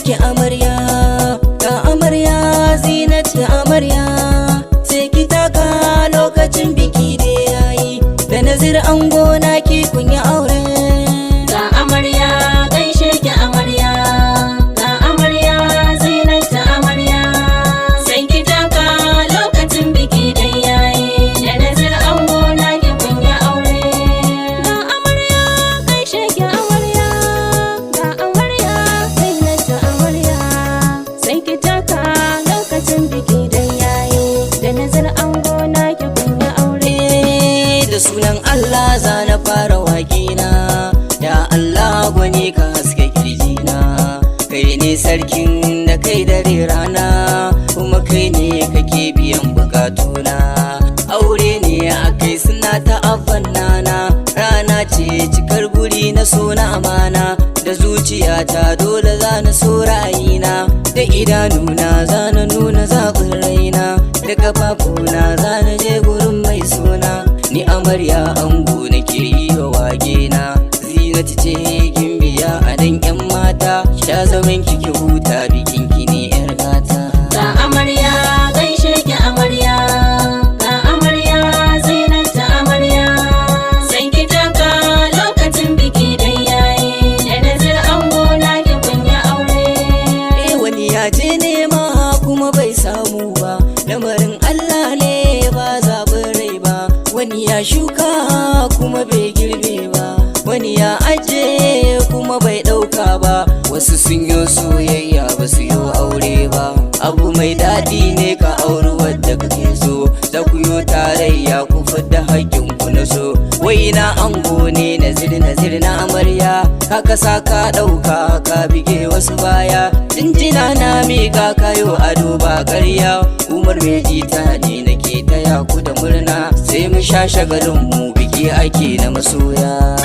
ki amarya, ga amarya zinat ga amarya, sai ki taka lokacin biki da yayi, da nazir ango naki kun yi aure. Ga amarya gaishe ki amarya, ga amarya zinat ga amarya, sai ki taka lokacin biki da yayi, da nazir ango naki kun yi aure. Ga amarya gaishe ki amarya, ga amarya zinat ga amarya, sai ki taka lokacin biki da yayi, da nazir ango naki kun yi aure. Da sunan Allah za na fara waƙina, ya Allah gwani ka haske kirjina, kai ne sarkin da kai dare rana, kuma kai ne kake biyan bukatuna. Aure ne a kai suna ta nana, rana ce cikar guri na so na amana, da zuciyata dole za na so ra'ayina, da idanuna za na nuna zaɓin raina, da ƙafafuna za na je gurin mai suna. Ni amarya ango nake yi wa wagena, zinati ce gimbiya a dan yan mata, sha zaman kike huta bikin ki ne yar gata. Ga amarya gaishe ki amarya, ga amarya zinat ta amarya, sai ki taka lokacin biki da yayi, da nazir ango naki kun yi aure. Wani ya je nema kuma bai samu ba, lamarin Allah ne ba zaɓin rai ba, wani ya shuka kuma bai girbe ba, wani ya aje kuma bai ɗauka ba, wasu sun yi soyayya ba su yi aure ba. Abu mai daɗi ne ka auri wadda kake so, da ku yi tarayya ku fidda haƙƙinku na so. Wai na ango ne nazir na amarya, ka kasa ka ɗauka ka bige wasu baya, jinjina na miƙa kayo ado ba ƙarya. Umar mai jita ne nake taya ku da murna, sai mu sha shagalin mu biki ake na masoya.